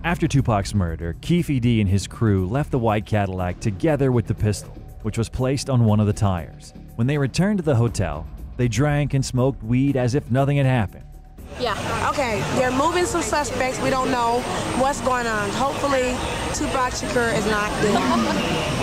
After Tupac's murder, Keffe D and his crew left the white Cadillac together with the pistol, which was placed on one of the tires. When they returned to the hotel, they drank and smoked weed as if nothing had happened. Yeah. Okay, they're moving some suspects. We don't know what's going on. Hopefully, Tupac Shakur is not there.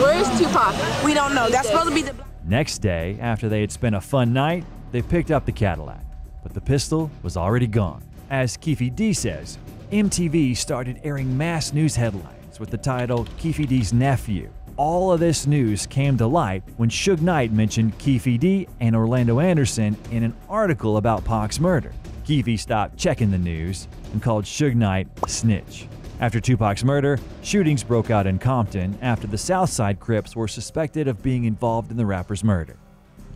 Where is Tupac? We don't know. That's supposed to be the... Next day, after they had spent a fun night, they picked up the Cadillac, but the pistol was already gone. As Keffe D says, MTV started airing mass news headlines with the title Keffe D's Nephew. All of this news came to light when Suge Knight mentioned Keffe D and Orlando Anderson in an article about Pac's murder. Keffe stopped checking the news and called Suge Knight a snitch. After Tupac's murder, shootings broke out in Compton after the Southside Crips were suspected of being involved in the rapper's murder.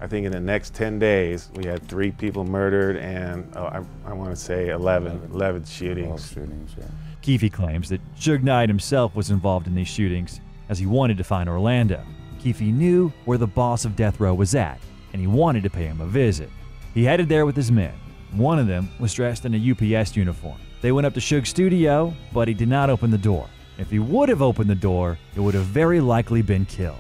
I think in the next 10 days, we had 3 people murdered and I want to say 11 shootings. All shootings, yeah. Keffe claims that Suge Knight himself was involved in these shootings as he wanted to find Orlando. Keffe knew where the boss of Death Row was at, and he wanted to pay him a visit. He headed there with his men. One of them was dressed in a UPS uniform. They went up to Suge's studio, but he did not open the door. If he would have opened the door, it would have very likely been killed.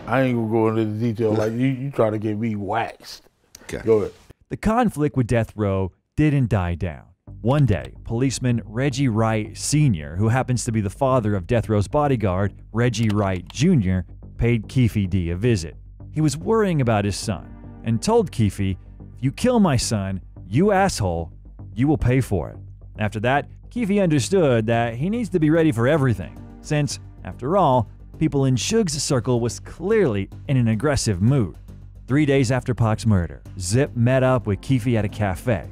I ain't gonna go into the detail like you try to get me waxed. Okay. Go ahead. The conflict with Death Row didn't die down. One day, policeman Reggie Wright Sr., who happens to be the father of Death Row's bodyguard, Reggie Wright Jr., paid Keffe D a visit. He was worrying about his son and told Keffe, "If you kill my son, you asshole, you will pay for it." After that, Keffe understood that he needs to be ready for everything, since, after all, people in Suge's circle was clearly in an aggressive mood. 3 days after Pac's murder, Zip met up with Keffe at a cafe,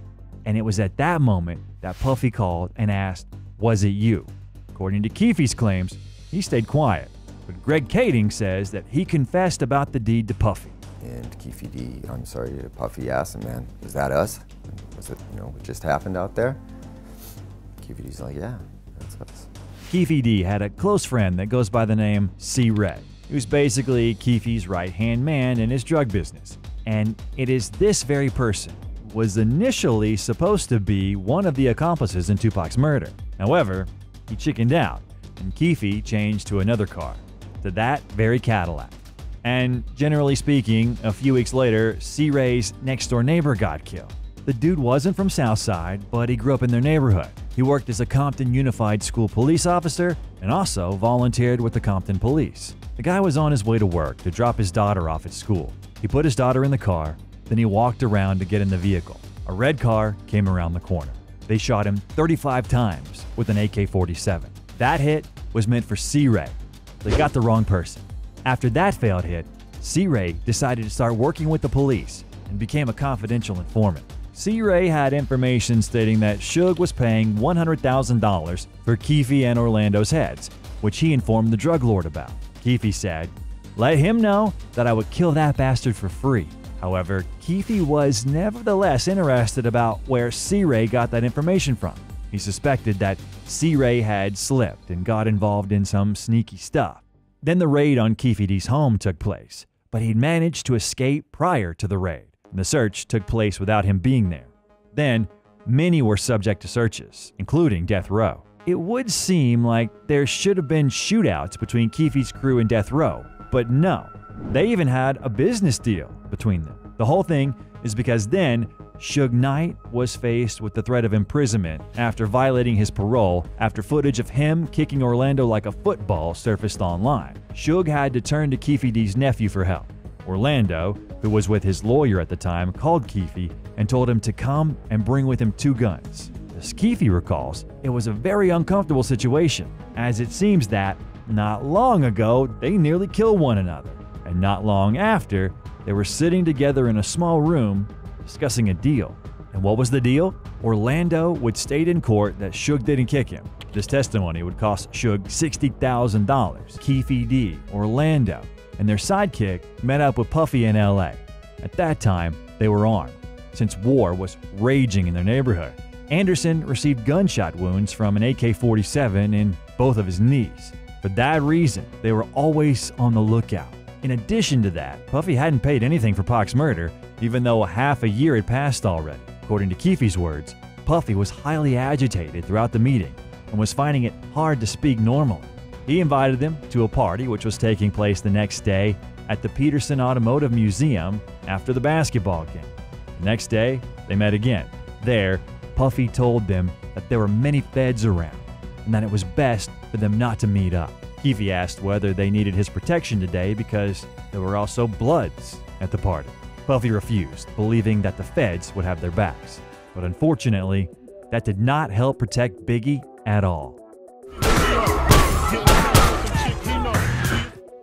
and it was at that moment that Puffy called and asked, "Was it you?" According to Keffe's claims, he stayed quiet, but Greg Kading says that he confessed about the deed to Puffy. And Keffe D, I'm sorry, Puffy asked him, "Man, was that us? Was it, what just happened out there?" Keffe D's like, "Yeah, that's us." Keffe D had a close friend that goes by the name C. Red, who's basically Keffe's right-hand man in his drug business. And it is this very person who was initially supposed to be one of the accomplices in Tupac's murder. However, he chickened out, and Keffe changed to another car, to that very Cadillac. And generally speaking, a few weeks later, C. Ray's next-door neighbor got killed. The dude wasn't from Southside, but he grew up in their neighborhood. He worked as a Compton Unified School police officer and also volunteered with the Compton Police. The guy was on his way to work to drop his daughter off at school. He put his daughter in the car, then he walked around to get in the vehicle. A red car came around the corner. They shot him 35 times with an AK-47. That hit was meant for C. Ray. They got the wrong person. After that failed hit, C. Ray decided to start working with the police and became a confidential informant. C. Ray had information stating that Suge was paying $100,000 for Keffe and Orlando's heads, which he informed the drug lord about. Keffe said, "Let him know that I would kill that bastard for free." However, Keffe was nevertheless interested about where C. Ray got that information from. He suspected that C. Ray had slipped and got involved in some sneaky stuff. Then the raid on Keffe D's home took place, but he'd managed to escape prior to the raid. The search took place without him being there. Then, many were subject to searches, including Death Row. It would seem like there should have been shootouts between Keffe's crew and Death Row, but no. They even had a business deal between them. The whole thing is because then Suge Knight was faced with the threat of imprisonment after violating his parole after footage of him kicking Orlando like a football surfaced online. Suge had to turn to Keffe D's nephew for help. Orlando, who was with his lawyer at the time, called Keffe and told him to come and bring with him 2 guns. As Keffe recalls, it was a very uncomfortable situation, as it seems that, not long ago, they nearly killed one another, and not long after, they were sitting together in a small room discussing a deal. And what was the deal? Orlando would state in court that Suge didn't kick him. This testimony would cost Suge $60,000. Keffe D, Orlando, and their sidekick met up with Puffy in LA. At that time, they were armed, since war was raging in their neighborhood. Anderson received gunshot wounds from an AK-47 in both of his knees. For that reason, they were always on the lookout. In addition to that, Puffy hadn't paid anything for Pac's murder, even though half a year had passed already. According to Keffe's words, Puffy was highly agitated throughout the meeting, and was finding it hard to speak normally. He invited them to a party which was taking place the next day at the Peterson Automotive Museum after the basketball game. The next day, they met again. There, Puffy told them that there were many feds around and that it was best for them not to meet up. Keefe asked whether they needed his protection today because there were also Bloods at the party. Puffy refused, believing that the feds would have their backs. But unfortunately, that did not help protect Biggie at all.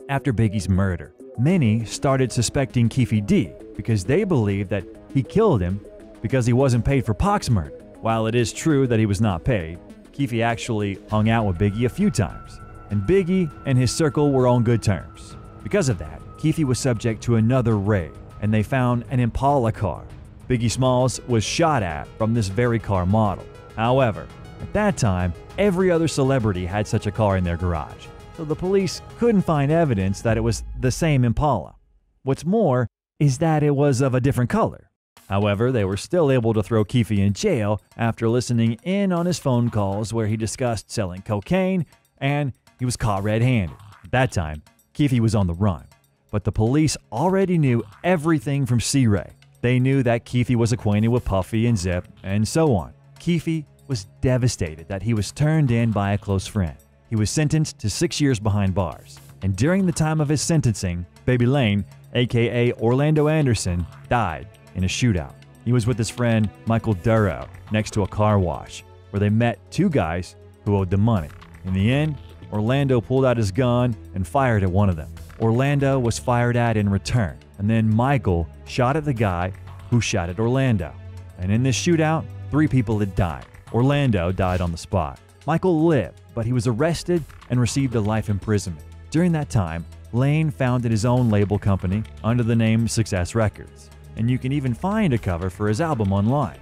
After Biggie's murder, many started suspecting Keefe D because they believed that he killed him because he wasn't paid for Pac's murder. While it is true that he was not paid, Keefe actually hung out with Biggie a few times, and Biggie and his circle were on good terms. Because of that, Keefe was subject to another raid, and they found an Impala car. Biggie Smalls was shot at from this very car model. However, at that time, every other celebrity had such a car in their garage, so the police couldn't find evidence that it was the same Impala. What's more is that it was of a different color. However, they were still able to throw Keefe in jail after listening in on his phone calls where he discussed selling cocaine, and he was caught red-handed. At that time, Keefe was on the run, but the police already knew everything from C-Ray. They knew that Keefe was acquainted with Puffy and Zip, and so on. Keefe was devastated that he was turned in by a close friend. He was sentenced to 6 years behind bars, and during the time of his sentencing, Baby Lane, aka Orlando Anderson, died in a shootout. He was with his friend Michael Duro next to a car wash, where they met two guys who owed them money. In the end, Orlando pulled out his gun and fired at one of them. Orlando was fired at in return, and then Michael shot at the guy who shot at Orlando. And in this shootout, 3 people had died. Orlando died on the spot. Michael lived, but he was arrested and received a life imprisonment. During that time, Lane founded his own label company under the name Success Records, and you can even find a cover for his album online.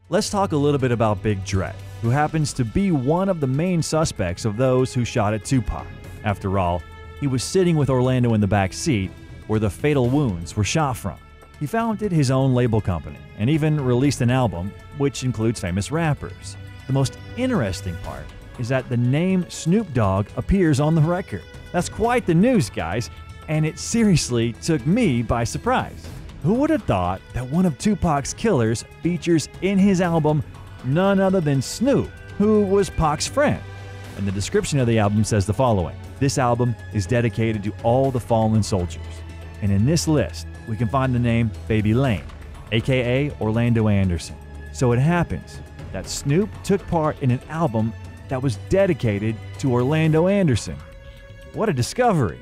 Let's talk a little bit about Big Dre, who happens to be one of the main suspects of those who shot at Tupac. After all, he was sitting with Orlando in the back seat where the fatal wounds were shot from. He founded his own label company and even released an album which includes famous rappers. The most interesting part is that the name Snoop Dogg appears on the record. That's quite the news, guys, and it seriously took me by surprise. Who would have thought that one of Tupac's killers features in his album none other than Snoop, who was Pac's friend? And the description of the album says the following: "This album is dedicated to all the fallen soldiers." And in this list, we can find the name Baby Lane, aka Orlando Anderson. So it happens that Snoop took part in an album that was dedicated to Orlando Anderson. What a discovery!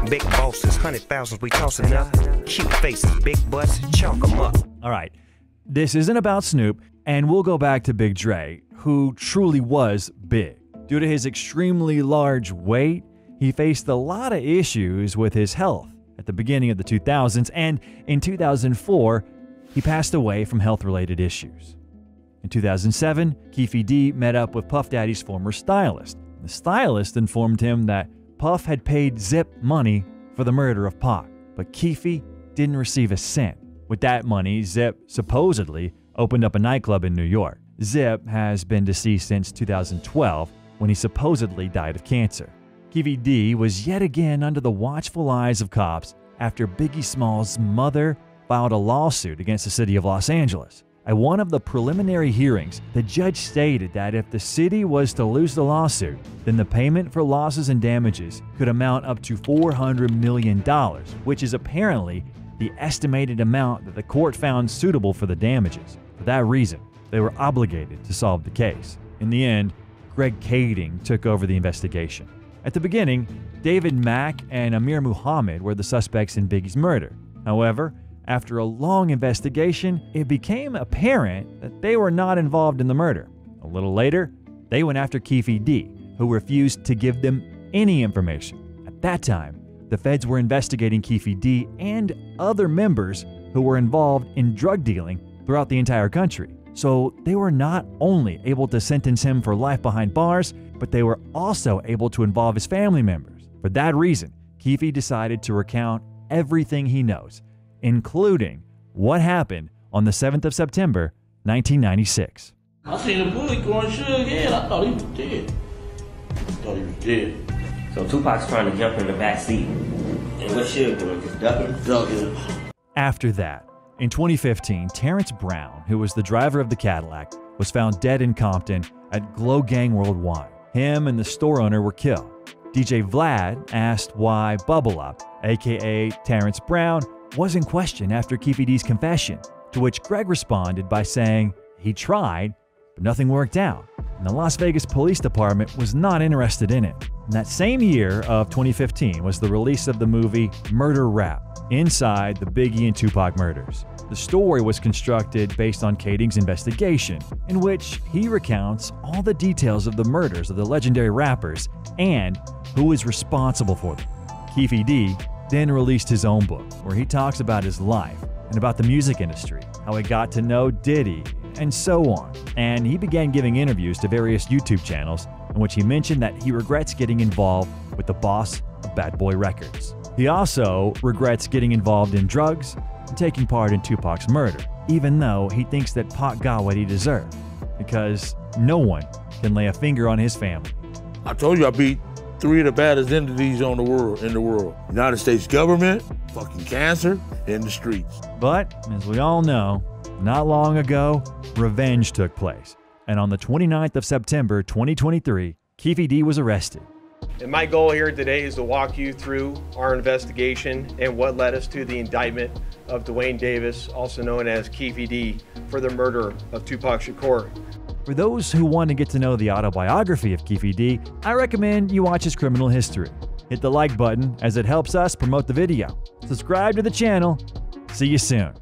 Big bosses, 100,000s, we tossing up. Cute faces, big butts, chalk 'em up. All right, this isn't about Snoop, and we'll go back to Big Dre, who truly was big. Due to his extremely large weight, he faced a lot of issues with his health at the beginning of the 2000s, and in 2004, he passed away from health-related issues. In 2007, Keefe D met up with Puff Daddy's former stylist. The stylist informed him that Puff had paid Zip money for the murder of Pac, but Keefe didn't receive a cent. With that money, Zip supposedly opened up a nightclub in New York. Zip has been deceased since 2012, when he supposedly died of cancer. Keefe D was yet again under the watchful eyes of cops after Biggie Smalls' mother filed a lawsuit against the city of Los Angeles. At one of the preliminary hearings, the judge stated that if the city was to lose the lawsuit, then the payment for losses and damages could amount up to $400 million, which is apparently the estimated amount that the court found suitable for the damages. For that reason, they were obligated to solve the case. In the end, Greg Kading took over the investigation. At the beginning, David Mack and Amir Muhammad were the suspects in Biggie's murder. However, after a long investigation, it became apparent that they were not involved in the murder. A little later, they went after Keefe D, who refused to give them any information. At that time, the feds were investigating Keefe D and other members who were involved in drug dealing throughout the entire country. So they were not only able to sentence him for life behind bars, but they were also able to involve his family members. For that reason, Keefe decided to recount everything he knows, including what happened on the 7th of September, 1996. I seen the bullet going Suge head. I thought he was dead. So Tupac's trying to jump in the back seat. And what Suge doing? Just ducking? After that, in 2015, Terrence Brown, who was the driver of the Cadillac, was found dead in Compton at Glow Gang Worldwide. Him and the store owner were killed. DJ Vlad asked why Bubble Up, aka Terrence Brown, was in question after Keffe D's confession, to which Greg responded by saying he tried, but nothing worked out, and the Las Vegas Police Department was not interested in it. And that same year of 2015 was the release of the movie Murder Rap, Inside the Biggie and Tupac Murders. The story was constructed based on Kading's investigation, in which he recounts all the details of the murders of the legendary rappers and who was responsible for them. Keffe D then released his own book, where he talks about his life and about the music industry, how he got to know Diddy, and so on. And he began giving interviews to various YouTube channels in which he mentioned that he regrets getting involved with the boss of Bad Boy Records. He also regrets getting involved in drugs and taking part in Tupac's murder, even though he thinks that Pac got what he deserved, because no one can lay a finger on his family. I told you I beat 3 of the baddest entities in the world. United States government, fucking cancer, and the streets. But, as we all know, not long ago, revenge took place. And on the 29th of September 2023, Keffe D was arrested. And my goal here today is to walk you through our investigation and what led us to the indictment of Duane Davis, also known as Keffe D, for the murder of Tupac Shakur. For those who want to get to know the autobiography of Keffe D, I recommend you watch his criminal history. Hit the like button as it helps us promote the video. Subscribe to the channel. See you soon.